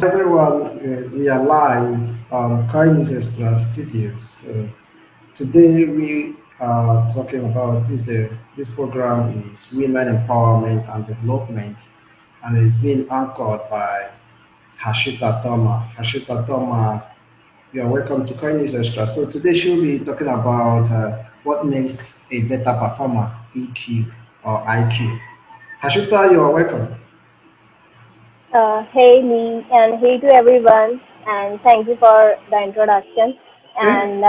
Everyone, we are live on Coin's Extra Studios. Today we are talking about this program is women empowerment and development, and it's being anchored by Hashita Toma. Hashita Toma, you are welcome to Coin's Extra. So today she'll be talking about what makes a better performer, EQ or IQ. Hashita, you are welcome. Hey Lee, and hey to everyone, and thank you for the introduction. Okay. And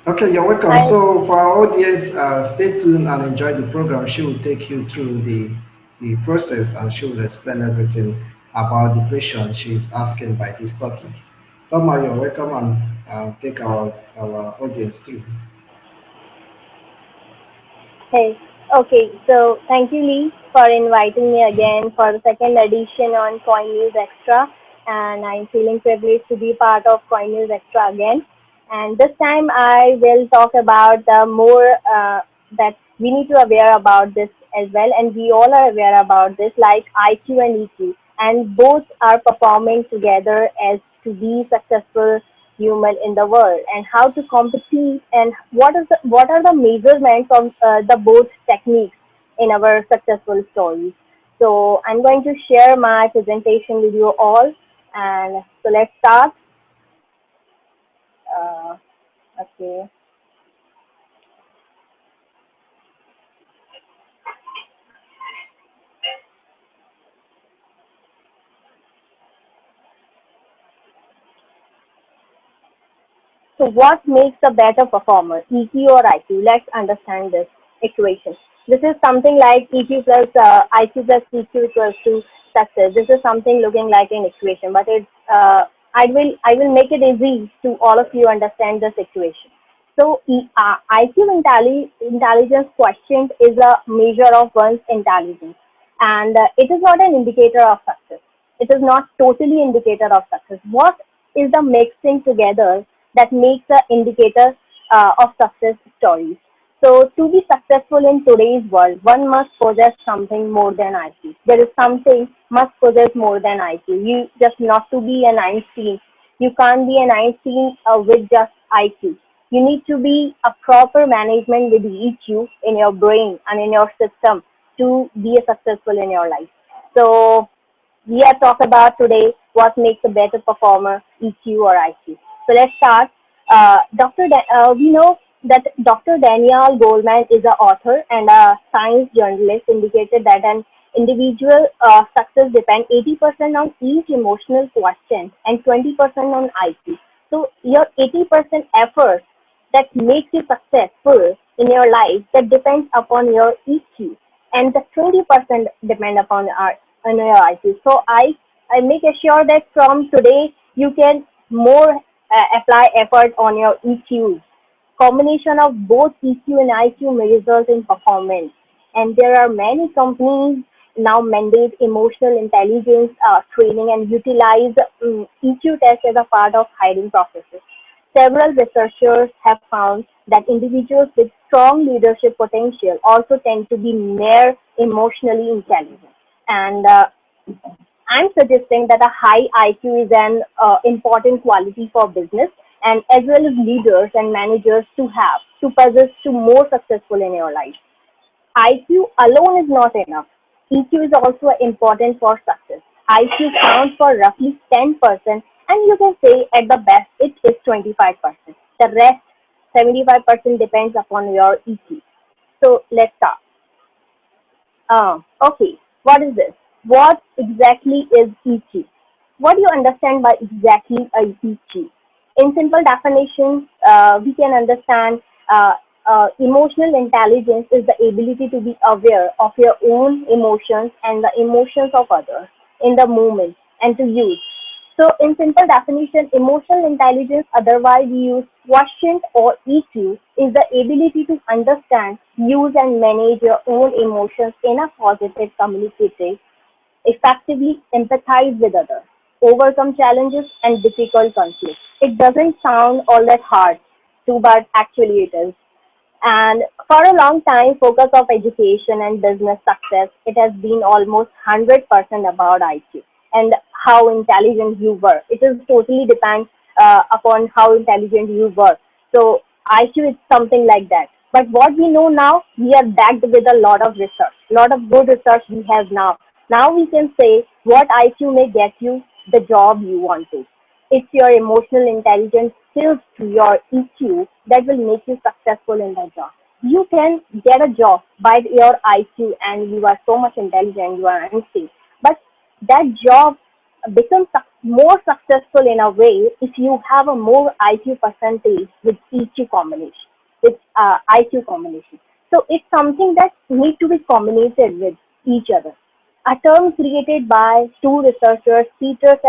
Okay, you're welcome. I So, for our audience, stay tuned and enjoy the program. She will take you through the process and she will explain everything about the question she is asking by this topic. Toma, you're welcome and take our audience through. hey, okay. So thank you Lee for inviting me again for the second edition on Coin News Extra, and I'm feeling privileged to be part of Coin News Extra again. And this time I will talk about the more that we need to aware about this as well, and we all are aware about this, like IQ and EQ, and both are performing together as to be successful human in the world, and how to compete, and what are the measurements of the both techniques in our successful stories. So I'm going to share my presentation with you all, and so let's start. uh, okay. So what makes a better performer, EQ or IQ? Let's understand this equation. This is something like EQ plus IQ plus EQ equals to success. This is something looking like an equation, but I will make it easy to all of you understand this equation. So IQ intelligence quotient is a measure of one's intelligence, and it is not an indicator of success. It is not totally indicator of success. What is the mixing together that makes an indicator of success stories? So to be successful in today's world, one must possess something more than IQ. There is something must possess more than IQ. You just not to be an Einstein. You can't be an Einstein with just IQ. You need to be a proper management with EQ in your brain and in your system to be successful in your life. So we are talking about today what makes a better performer, EQ or IQ. So let's start. We know that Dr. Daniel Goleman is an author and a science journalist, indicated that an individual success depends 80% on each emotional quotient and 20% on IQ. So your 80% effort that makes you successful in your life, that depends upon your EQ, and the 20% depend upon our on your IQ. So I make sure that from today you can more apply effort on your EQ. Combination of both EQ and IQ may result in performance. And there are many companies now mandate emotional intelligence training and utilize EQ test as a part of hiring processes. Several researchers have found that individuals with strong leadership potential also tend to be more emotionally intelligent. And I'm suggesting that a high IQ is an important quality for business and as well as leaders and managers to have to possess to more successful in your life. IQ alone is not enough. EQ is also important for success. IQ counts for roughly 10%, and you can say at the best it is 25%. The rest, 75%, depends upon your EQ. So let's start. Okay, what is this? What exactly is EQ? What do you understand by exactly a EQ? In simple definition, we can understand emotional intelligence is the ability to be aware of your own emotions and the emotions of others in the moment and to use. So, in simple definition, emotional intelligence, otherwise used quotient or EQ, is the ability to understand, use, and manage your own emotions in a positive, communicative, effectively empathize with others. overcome challenges and difficult conflicts. It doesn't sound all that hard to, but actually it is. And for a long time, focus of education and business success, it has been almost 100% about IQ and how intelligent you were. It is totally depends upon how intelligent you were. So IQ is something like that. But what we know now, we are backed with a lot of research, lot of good research we have now. Now we can say what IQ may get you the job you want to. It's your emotional intelligence skills to your EQ that will make you successful in that job. You can get a job by your IQ and you are so much intelligent, you are instinct. But that job becomes more successful in a way if you have a more IQ percentage with EQ combination, with IQ combination. So it's something that need to be combinated with each other. A term created by two researchers, Peter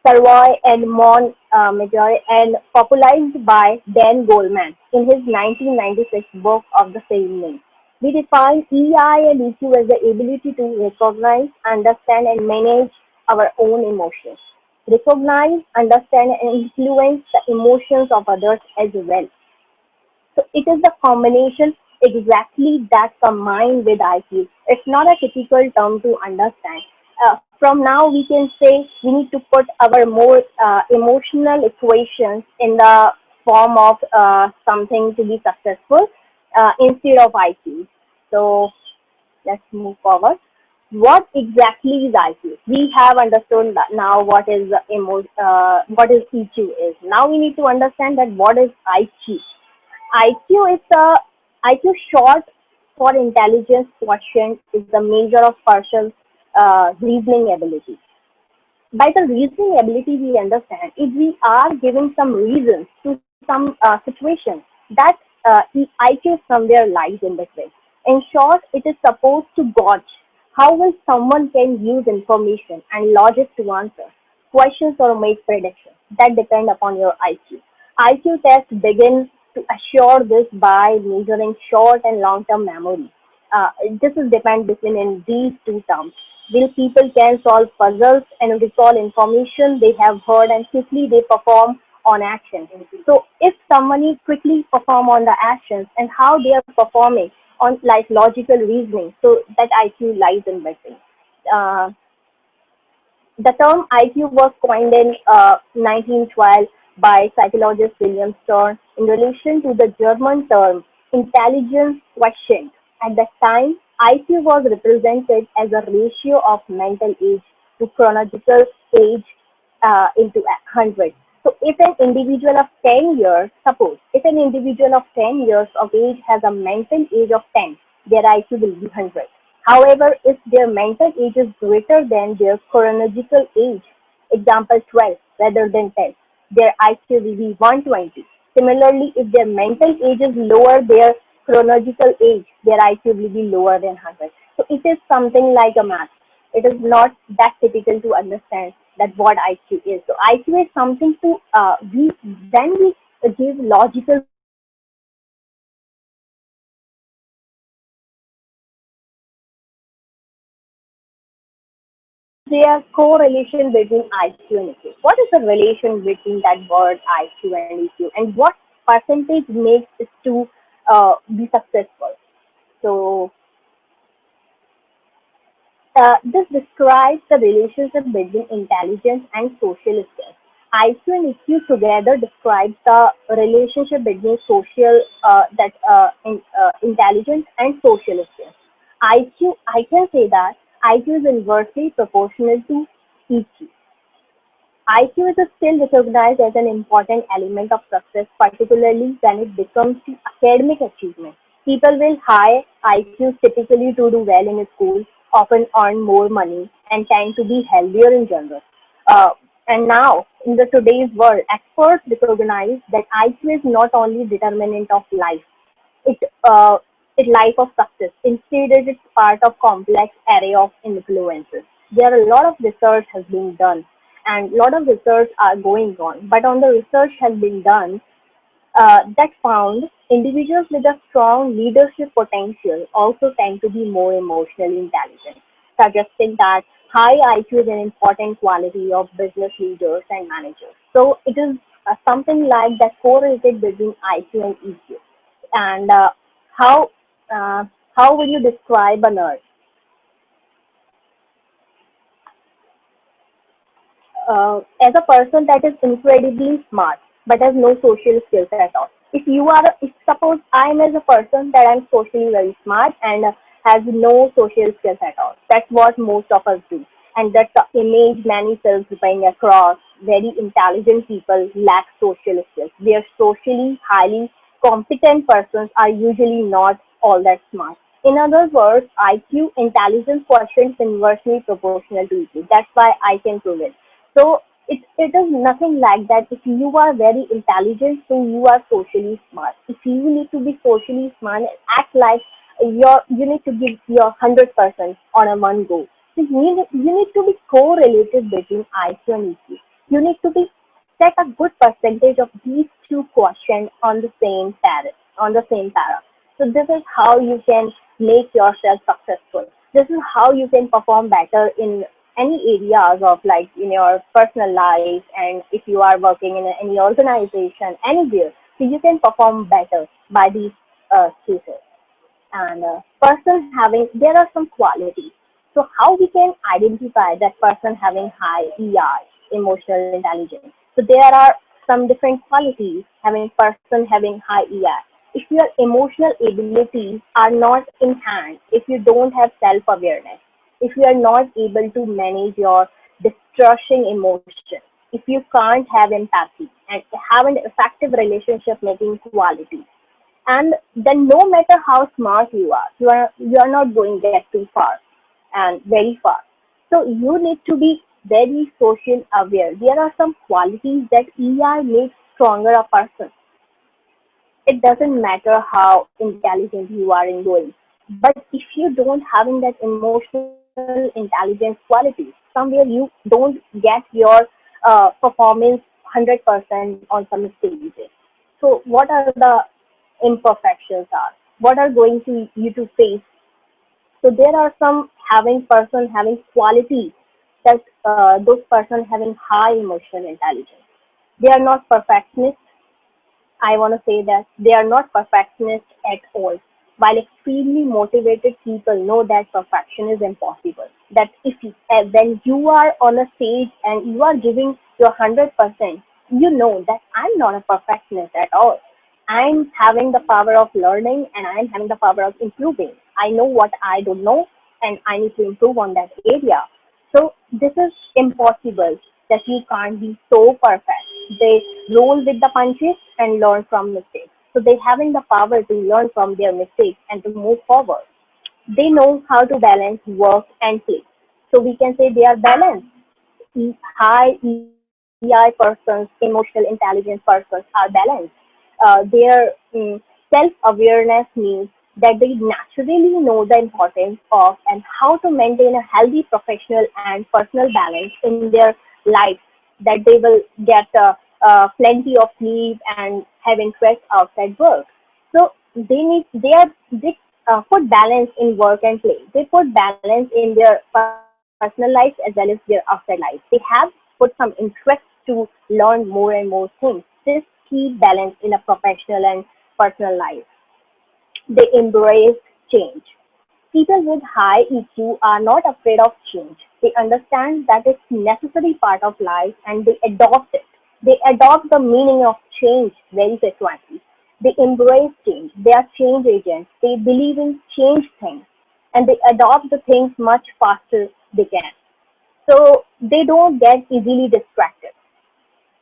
Savoy and Mon Major, and popularized by Dan Goleman in his 1996 book of the same name. We define EI and EQ as the ability to recognize, understand, and manage our own emotions. Recognize, understand, and influence the emotions of others as well. So it is the combination exactly that combined with IQ. It's not a typical term to understand. From now, we can say we need to put our more emotional equations in the form of something to be successful instead of IQ. So let's move forward. What exactly is IQ? We have understood that now what is EQ is. Now we need to understand that what is IQ. IQ is the IQ short for intelligence quotient is the measure of person's reasoning ability. By the reasoning ability, we understand if we are giving some reasons to some situation that IQ somewhere lies in between. In short, it is supposed to gauge how well someone can use information and logic to answer questions or make predictions that depend upon your IQ. IQ tests begin to assure this by measuring short and long-term memory. This is depend between in these two terms. Will people can solve puzzles and recall information they have heard and quickly they perform on action. So if someone quickly perform on the actions and how they are performing on like logical reasoning, so that IQ lies in between. Uh, the term IQ was coined in 1912 by psychologist William Stern in relation to the German term intelligence quotient. At that time, IQ was represented as a ratio of mental age to chronological age into 100. So if an individual of 10 years, suppose if an individual of 10 years of age has a mental age of 10, their IQ will be 100. However, if their mental age is greater than their chronological age, example 12 rather than 10, their IQ will be 120. Similarly, if their mental age is lower their chronological age, their IQ will be lower than 100. So it is something like a math. It is not that typical to understand that what IQ is. So IQ is something to we when we give logical reasoning to something, we can say that what IQ is. Is there correlation between IQ and EQ? What is the relation between that word IQ and EQ, and what percentage makes it to be successful? So this describes the relationship between intelligence and social skills. IQ and EQ together describes the relationship between intelligence and social skills. I can say that IQ is inversely proportional to EQ. IQ is still recognized as an important element of success, particularly when it becomes to academic achievement. People with high IQs typically to do well in school, often earn more money, and tend to be healthier in general. Uh, and now, in the today's world, experts recognize that IQ is not only determinant of life, it it life of success. Instead, it is part of complex array of influences. There are a lot of research has been done, and a lot of research are going on. But on the research has been done that found individuals with a strong leadership potential also tend to be more emotionally intelligent, suggesting that High IQ is an important quality of business leaders and managers. So it is something like that correlated between IQ and EQ. And how uh, how will you describe a nerd? As a person that is incredibly smart but has no social skills at all. If suppose I am as a person that I'm socially very smart and has no social skills at all. That's what most of us do, and that's the image many cells bring across. Very intelligent people lack social skills. They are socially highly competent persons are usually not all that smart. In other words, IQ intelligence quotient is inversely proportional to EQ. That's why I can prove it. So it is nothing like that. If you are very intelligent, so you are socially smart. If you need to be socially smart, act like you need to give your 100% on a one go. So you need to be correlated between IQ and EQ. You need to be set a good percentage of these two questions on the same para. So this is how you can make yourself successful. This is how you can perform better in any areas of like in your personal life, and if you are working in any organization anywhere, so you can perform better by these cases. And person having there are some qualities. So how we can identify that person having high EI, emotional intelligence? So there are some different qualities having person having high EI. If your emotional abilities are not in hand, if you don't have self awareness, if you are not able to manage your distressing emotion, if you can't have empathy and have an effective relationship making quality, and then no matter how smart you are not going to get too far and very far. So you need to be very social aware. There are some qualities that EI makes stronger a person. It doesn't matter how intelligent you are in doing, but if you don't having that emotional intelligence quality, somewhere you don't get your performance 100% on some stages. So what are the imperfections are? What are going to you to face? So there are some having person having qualities that those person having high emotional intelligence. They are not perfectionists. I want to say that they are not perfectionists at all. While extremely motivated people know that perfection is impossible. That if when you are on a stage and you are giving your 100%, you know that I'm not a perfectionist at all. I'm having the power of learning and I'm having the power of improving. I know what I don't know and I need to improve on that area. So this is impossible that you can't be so perfect. They roll with the punches and learn from mistakes. So they having the power to learn from their mistakes and to move forward. They know how to balance work and play. So we can say they are balanced. High EI persons, emotional intelligence persons are balanced. Their self-awareness means that they naturally know the importance of and how to maintain a healthy professional and personal balance in their life, that they will get plenty of sleep and have interest outside work. So they put balance in work and play. They put balance in their personal life as well as their outside life. They have put some interest to learn more and more things. This keep balance in a professional and personal life. They embrace change. People with high EQ are not afraid of change. They understand that it's necessary part of life and they adopt it. They adopt the meaning of change very frequently. They embrace change. They are change agents. They believe in change things and they adopt the things much faster they can. So they don't get easily distracted.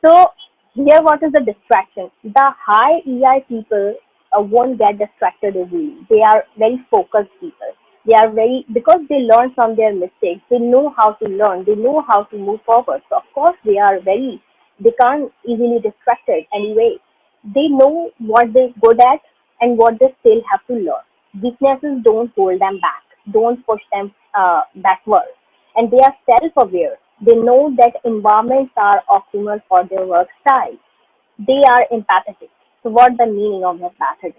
So here, what is the distraction? The high EI people won't get distracted easily. They are very focused people. They are very because they learn from their mistakes. They know how to learn. They know how to move forward. So of course they are very. They can't easily distracted anyway. They know what they're good at and what they still have to learn. Weaknesses don't hold them back. Don't push them backward, and they are self-aware. They know that environments are optimal for their work style. They are empathetic. So what the meaning of empathetic?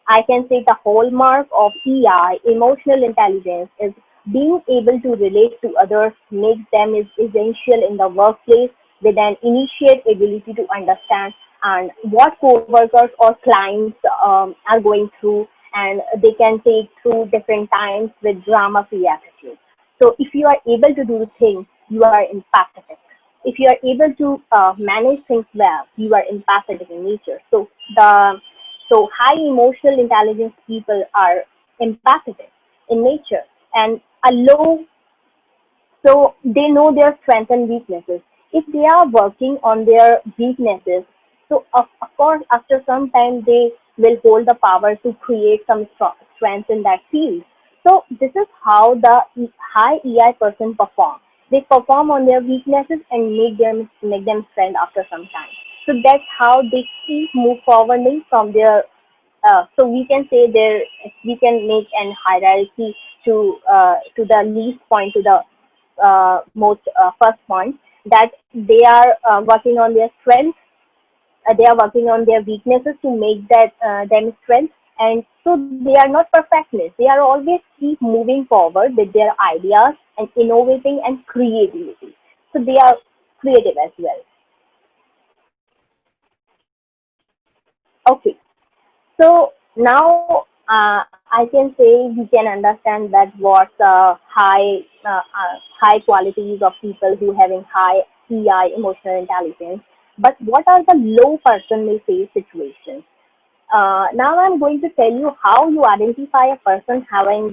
I can say the hallmark of EI, emotional intelligence, is Being able to relate to others makes them is essential in the workplace with an initiate ability to understand and what coworkers or clients are going through, and they can take through different times with drama-free attitude. So if you are able to do things, you are empathetic. If you are able to manage things well, you are empathetic in nature. So high emotional intelligence people are empathetic in nature, and a low, so they know their strengths and weaknesses. If they are working on their weaknesses, so of course after some time they will hold the power to create some strength in that field. So this is how the high EI person perform. They perform on their weaknesses and make them strength after some time. So that's how they keep move forwarding from their, so we can say there, we can make an hierarchy to the least point to the most first point, that they are working on their strengths, they are working on their weaknesses to make that them strength, and so they are not perfectionists. They are always keep moving forward with their ideas and innovating and creativity. So they are creative as well. Okay. So now I can say we can understand that what's high qualities of people who having high EI, emotional intelligence. But what are the low person may face situations? Now I'm going to tell you how you identify a person having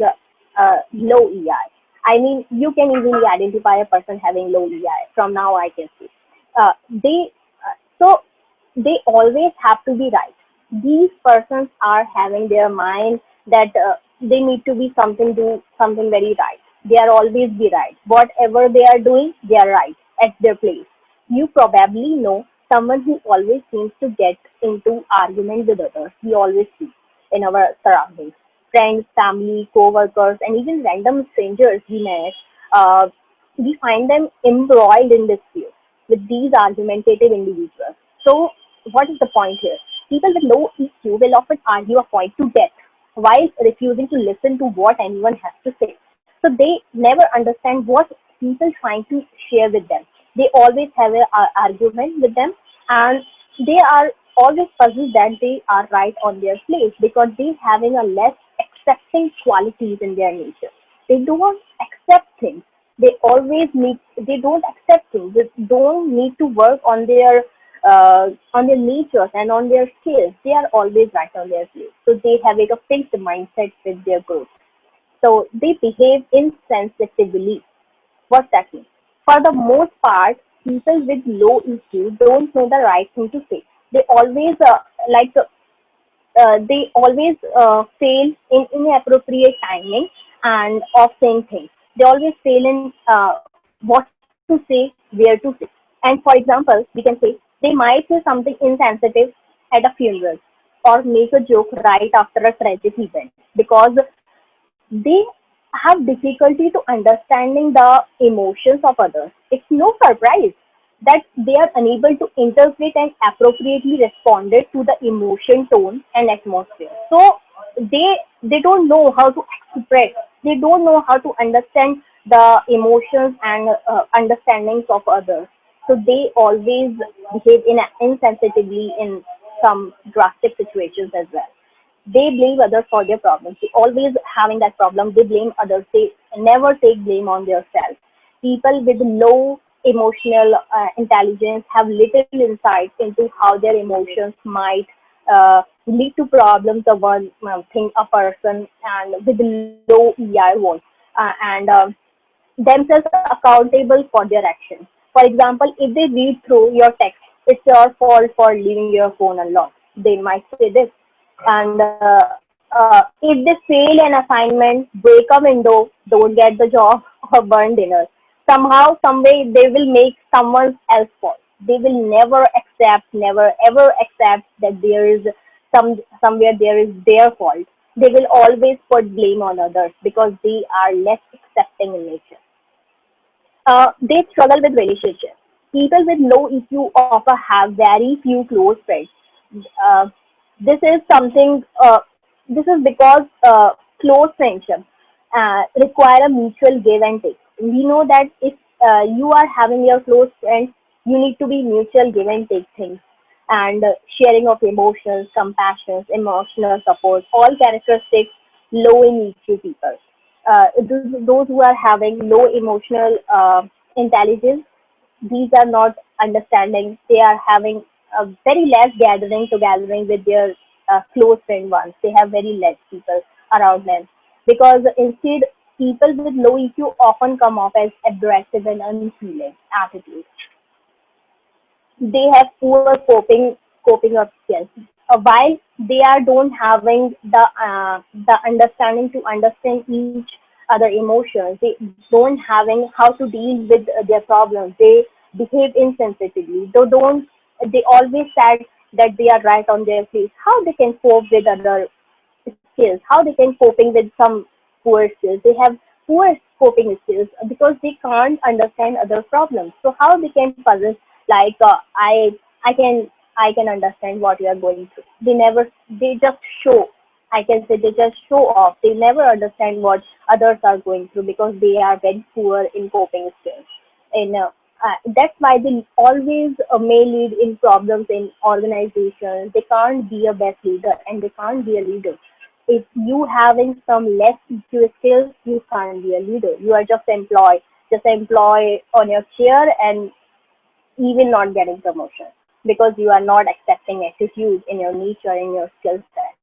low EI. I mean, you can easily identify a person having low EI. From now I can see. So they always have to be right. These persons are having their mind that they need to be something, do something very right. They are always be right. Whatever they are doing, they are right at their place. You probably know someone who always seems to get into argument with others. We always see in our surroundings. Friends, family, co-workers, and even random strangers we met, uh, we find them embroiled in this fear with these argumentative individuals. So, what is the point here? People with low EQ will often argue a point to death while refusing to listen to what anyone has to say. So, they never understand what people trying to share with them. They always have an argument with them, and they are always puzzled that they are right on their place because they having a less accepting qualities in their nature. They don't accept things. They don't accept things. They don't need to work on their natures and on their skills. They are always right on their place. So they have like a fixed mindset with their growth. So they behave insensitively. What's that mean? For the most part, people with low EQ don't know the right thing to say. They always like they always fail in inappropriate timing and of saying things. They always fail in what to say, where to say. And for example, we can say they might say something insensitive at a funeral or make a joke right after a tragic event because they have difficulty to understanding the emotions of others. It's no surprise that they are unable to interpret and appropriately responded to the emotion, tone, and atmosphere. So they don't know how to express. They don't know how to understand the emotions and understandings of others. So they always behave insensitively in some drastic situations as well. They blame others for their problems. They always having that problem. They blame others. They never take blame on themselves. People with low emotional intelligence have little insight into how their emotions might lead to problems of one thing, a person, and with low EI voice and themselves accountable for their actions. For example, if they read through your text, it's your fault for leaving your phone unlocked. They might say this. And if they fail an assignment, break a window, don't get the job, or burn dinner, somehow, some way, they will make someone else fault. They will never ever accept that there is somewhere there is their fault. They will always put blame on others because they are less accepting in nature. They struggle with relationships. People with low EQ often have very few close friends. Uh, this is something. This is because close friendship. require a mutual give and take. We know that if you are having your close friends, you need to be mutual give and take things, and sharing of emotions, compassion, emotional support, all characteristics low in EQ people. Those who are having low emotional intelligence, these are not understanding. They are having a very less gathering with their close friend ones. They have very less people around them, because instead people with low EQ often come off as aggressive and unfeeling attitude. They have poor coping up skills. While they are don't having the understanding to understand each other emotions, they don't having how to deal with their problems. They behave insensitively. They always said that they are right on their place. How they can cope with other skills? How they can coping with some poor skills? They have poor coping skills because they can't understand other problems. So how they can puzzle like I can I can understand what you are going through. They just show. I can say they just show off. They never understand what others are going through because they are very poor in coping skills. And that's why they always may lead in problems in organizations. They can't be a best leader and they can't be a leader. If you having some less EQ skills, you can't be a leader. You are just employed on your chair, and even not getting promotion because you are not accepting attitude in your nature, in your skill set.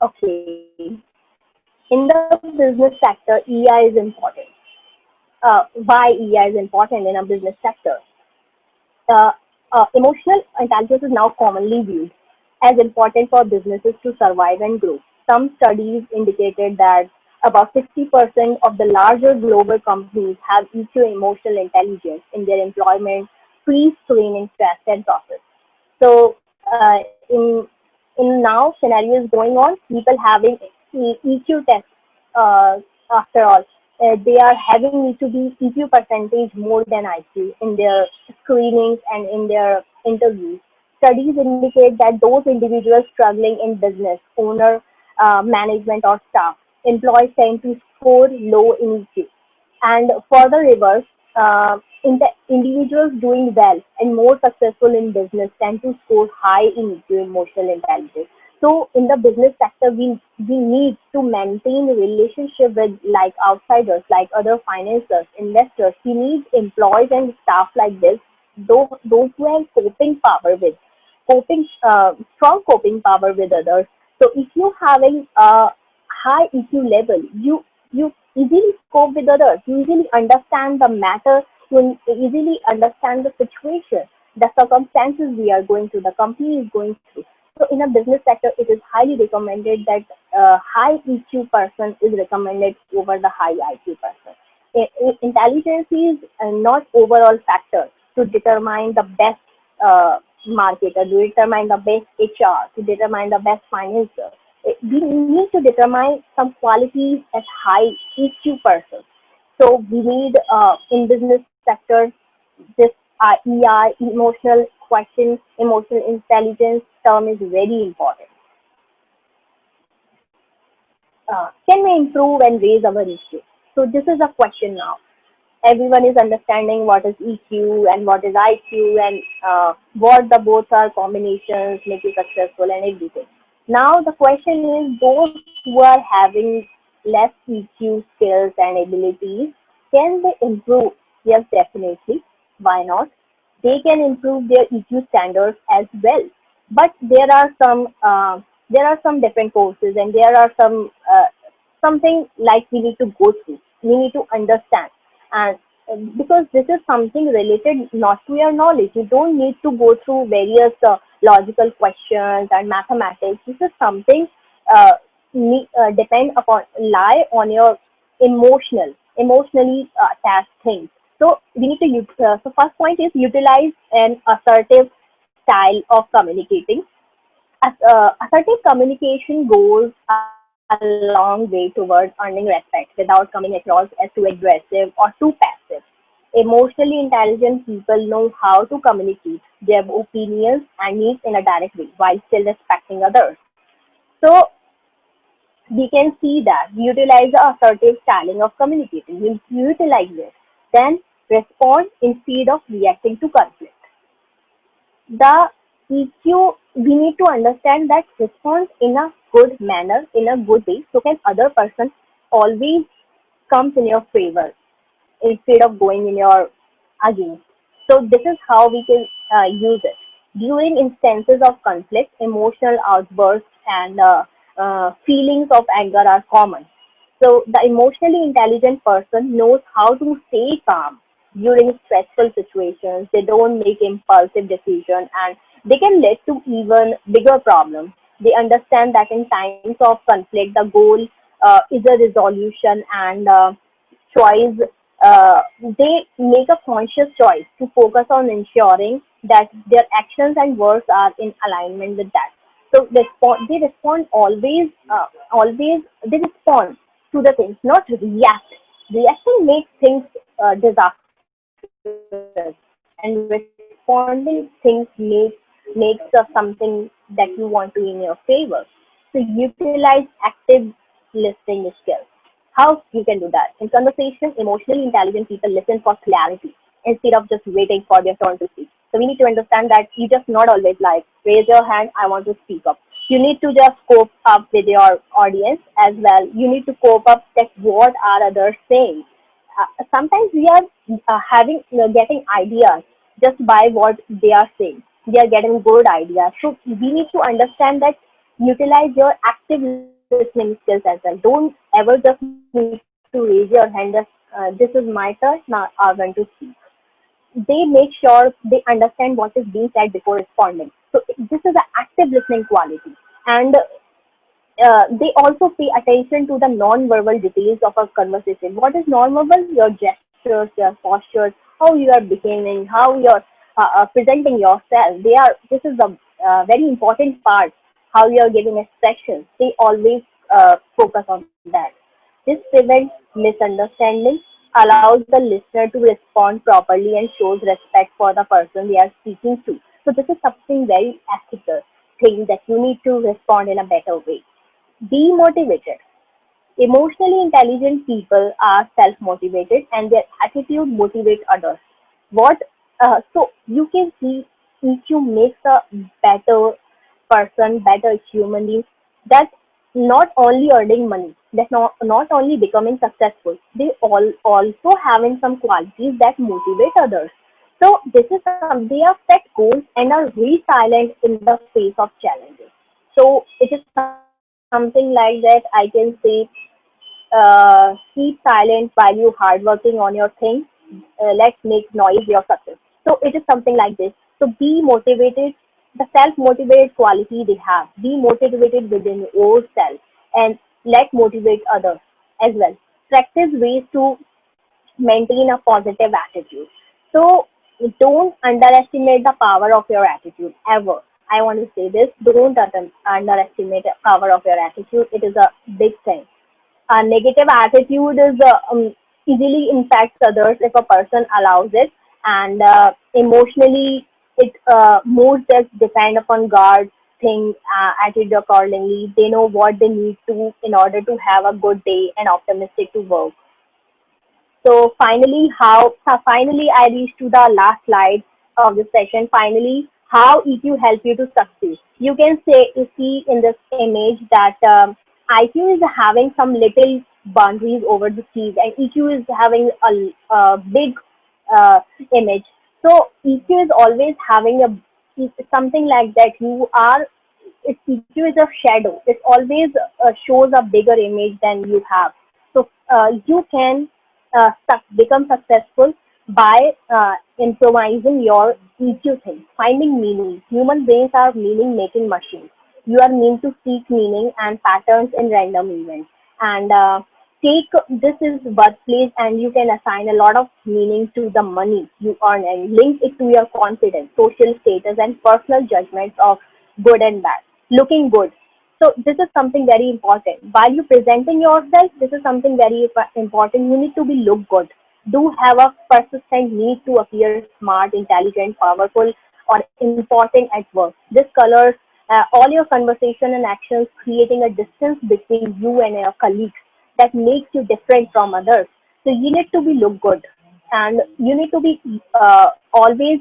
Okay. In the business sector, EI is important. Why EI is important in a business sector? uh, Emotional intelligence is now commonly viewed as important for businesses to survive and grow. Some studies indicated that about 60% of the larger global companies have EQ emotional intelligence in their employment pre-screening test and process. So in now scenario is going on, people having EQ tests. After all, they are having need to be EQ percentage more than IQ in their screenings and in their interviews. Studies indicate that those individuals struggling in business, owner, management, or staff, employees tend to score low in EQ. And for the reverse, in the individuals doing well and more successful in business tend to score high in EQ, emotional intelligence. So in the business sector, we need to maintain a relationship with like outsiders, like other financiers, investors. We need employees and staff like this, those who have strong coping power with others. So if you having a high EQ level, you easily cope with others. You easily understand the matter. You easily understand the situation, the circumstances we are going through, the company is going through. So in a business sector, it is highly recommended that high EQ person is recommended over the high IQ person. Intelligence is not overall factor to determine the best marketer, to determine the best HR, to determine the best financer. We need to determine some qualities as high EQ person. So we need in business sector this EI, emotional question, emotional intelligence term is very important. Can we improve and raise our EQ? So this is a question now. Everyone is understanding what is EQ and what is IQ, and what the both are combinations make you successful and everything. Now the question is, those who are having less EQ skills and abilities, can they improve? Yes, definitely. Why not? They can improve their EQ standards as well. But there are some different courses, and there are something like we need to go through. We need to understand, and because this is something related not to your knowledge. You don't need to go through various logical questions and mathematics. This is something uh, depend upon lie on your emotionally attached things. So we need to so first point is utilize an assertive style of communicating. Assertive communication goes a long way towards earning respect without coming across as too aggressive or too passive. Emotionally intelligent people know how to communicate their opinions and needs in a direct way while still respecting others. So We can see that we utilize the assertive styling of communicating. We utilize it. Then respond instead of reacting to conflict. The EQ, we need to understand that response in a good manner, in a good way, so can other person always comes in your favor instead of going in your against. So this is how we can use it. During instances of conflict, emotional outbursts and feelings of anger are common. So the emotionally intelligent person knows how to stay calm during stressful situations. They don't make impulsive decisions and they can lead to even bigger problems. They understand that in times of conflict, the goal is a resolution and choice, they make a conscious choice to focus on ensuring that their actions and words are in alignment with that. So they respond always they respond to the things, not react. Reacting makes things disastrous, and responding things makes something that you want to in your favor. So utilize active listening skills. How you can do that? In conversation, emotionally intelligent people listen for clarity instead of just waiting for their turn to speak. So we need to understand that you just not always like raise your hand, I want to speak up. You need to just cope up with your audience as well. You need to cope up that what are others saying. Sometimes we are having getting ideas just by what they are saying. They are getting good ideas. So we need to understand that utilize your active listening skills as well. Don't ever just need to raise your hand as this is my turn, now I want to speak. They make sure they understand what is being said before responding. So this is an active listening quality. And they also pay attention to the non-verbal details of a conversation. What is non-verbal? Your gestures, your postures, how you are behaving, how you are presenting yourself. They are. This is the very important part. How you are giving expressions. They always focus on that. This prevents misunderstanding, allows the listener to respond properly, and shows respect for the person they are speaking to. So this is something very ethical thing that you need to respond in a better way. Be motivated. Emotionally intelligent people are self-motivated and their attitude motivates others. What so you can see EQ makes a better person, better human being, that not only earning money, that not only becoming successful, they all also having some qualities that motivate others. So this is some they are set goals and are resilient in the face of challenges. So it is something like that I can say keep silent while you hardworking on your thing. Let's make noise your success. So it is something like this. So be motivated. The self-motivated quality they have. Be motivated within yourself and let motivate others as well. Practice ways to maintain a positive attitude. So don't underestimate the power of your attitude ever. I want to say this: don't underestimate the power of your attitude. It is a big thing. A negative attitude is easily impacts others if a person allows it, and emotionally it moods that depend upon guard think attitude accordingly. They know what they need to in order to have a good day and optimistic to work. So finally I reached to the last slide of this session. Finally, how EQ help you to succeed. You can say you see in this image that IQ is having some little boundaries over the keys, and EQ is having a big uh, image. So EQ is always having a something like that. You are its EQ is a shadow. It always shows a bigger image than you have. So you can become successful by improvising your EQ thing, finding meaning. Human brains are meaning making machines. You are meant to seek meaning and patterns in random events. And take this is birthplace, and you can assign a lot of meaning to the money you earn and link it to your confidence, social status, and personal judgments of good and bad. Looking good, so this is something very important. While you presenting yourself, this is something very important. You need to be look good. Do have a persistent need to appear smart, intelligent, powerful, or important at work. This colors all your conversation and actions creating a distance between you and your colleagues that makes you different from others. So you need to be look good, and you need to be always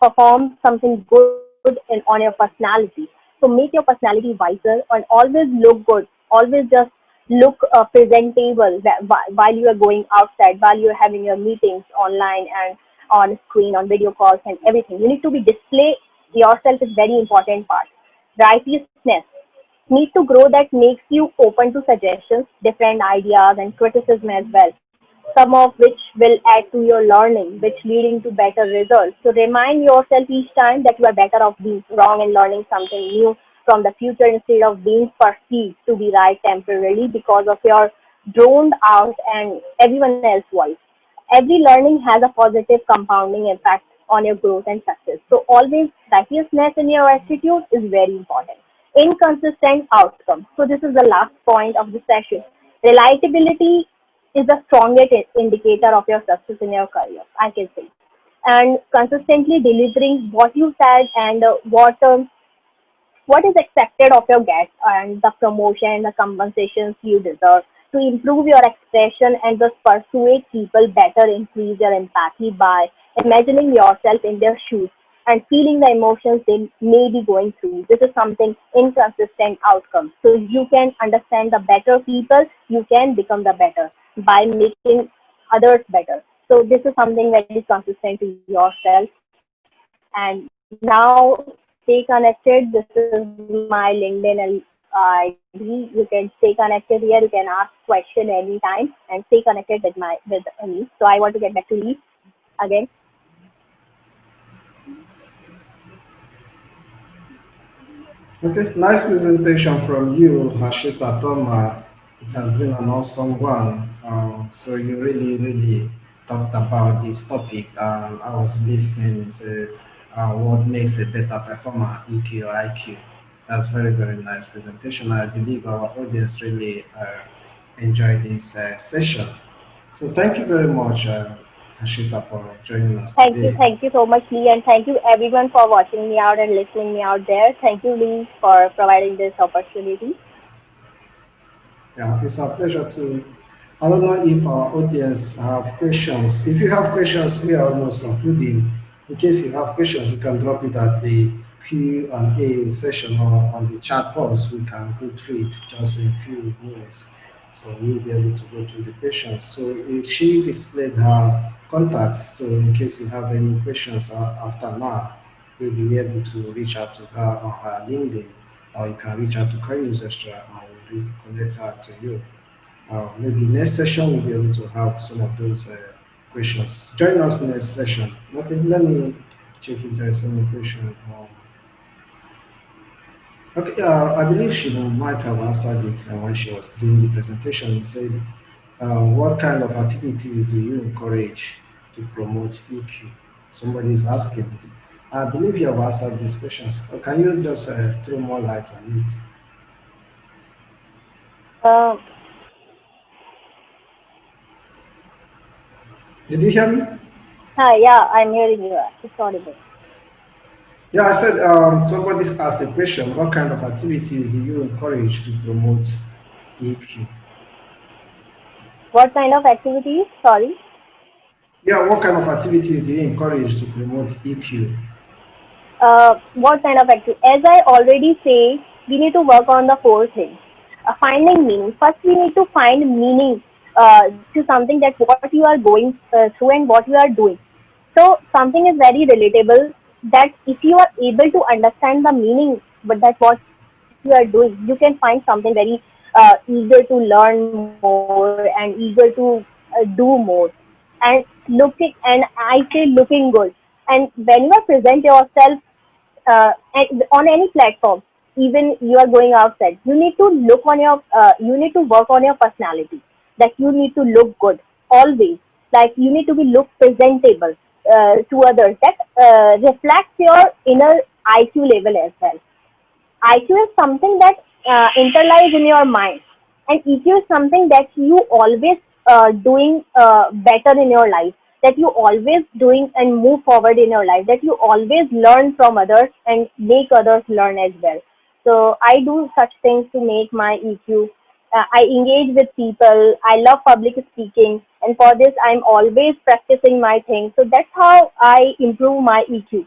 perform something good on your personality. So make your personality wiser and always look good. Always just look presentable while you are going outside, while you are having your meetings online and on screen, on video calls and everything. You need to be display yourself is very important part. Righteousness need to grow that makes you open to suggestions, different ideas and criticism as well. Some of which will add to your learning, which leading to better results. So remind yourself each time that you are better off being wrong and learning something new from the future instead of being perceived to be right temporarily because of your droned out and everyone else's voice. Every learning has a positive compounding impact on your growth and success. So always righteousness in your attitude is very important. Inconsistent outcome. So this is the last point of the session. Relatability is the strongest indicator of your success in your career, I can say. And consistently delivering what you said and what is expected of your guests and the promotion, the compensations you deserve to improve your expression and just persuade people better, increase your empathy by imagining yourself in their shoes and feeling the emotions they may be going through. This is something inconsistent outcome. So you can understand the better people, you can become the better by making others better. So this is something very consistent to yourself. And now stay connected. This is my LinkedIn ID. You can stay connected here. You can ask question anytime and stay connected with me. So I want to get back to Lee again. Okay, nice presentation from you, Hashita Toma. It has been an awesome one. So you really, really talked about this topic. I was listening. What makes a better performer, EQ or IQ? That's very, very nice presentation. I believe our audience really enjoyed this session. So thank you very much, Hashita, for joining us today. Thank you so much, Lee, and thank you everyone for watching me out and listening me out there. Thank you, Lee, for providing this opportunity. Yeah, it's a pleasure to. I don't know if our audience have questions. If you have questions, we are almost concluding. In case you have questions, you can drop it at the Q&A session or on the chat box. We can go through it just in a few minutes. So we'll be able to go through the questions. So she displayed her contacts. So in case you have any questions after now, you'll be able to reach out to her on her LinkedIn, or you can reach out to Coinnews Extra and we'll connect her to you. Maybe next session we'll be able to have some of those questions. Join us next session. Okay, let me check if there is any question. Okay, I believe she might have answered it when she was doing the presentation. She said, what kind of activities do you encourage to promote EQ? Somebody is asking. I believe you have answered these questions. Can you just throw more light on it? Uh, Did you hear me? Hi, yeah, I'm hearing you. It's audible. Yeah, I said somebody asked the question, what kind of activities do you encourage to promote EQ? What kind of activities? Sorry. Yeah, what kind of activities do you encourage to promote EQ? What kind of activity? As I already say, we need to work on the four things. Finding meaning. First, we need to find meaning to something that what you are going through and what you are doing. So something is very relatable that if you are able to understand the meaning, but that what you are doing, you can find something very eager to learn more and eager to do more. And looking, and I say looking good. And when you are present yourself and on any platform, even you are going outside, you need to look on your you need to work on your personality, that you need to look good always, like you need to be look presentable to others, that reflects your inner IQ level as well. IQ is something that interlies in your mind, and EQ is something that you always doing better in your life, that you always doing and move forward in your life, that you always learn from others and make others learn as well. So I do such things to make my EQ. I engage with people. I love public speaking, and for this, I'm always practicing my thing. So that's how I improve my EQ.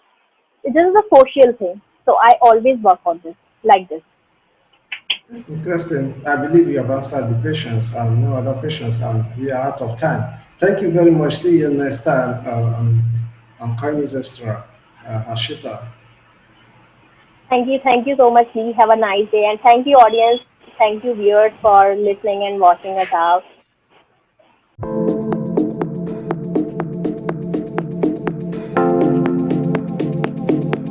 This is a social thing. So I always work on this like this. Interesting. I believe you have answered the questions and no other questions, and we are out of time. Thank you very much. See you next time on Kindness Extra, Ashita. Thank you so much, Lee. Have a nice day, and thank you, audience. Thank you, viewers, for listening and watching us out.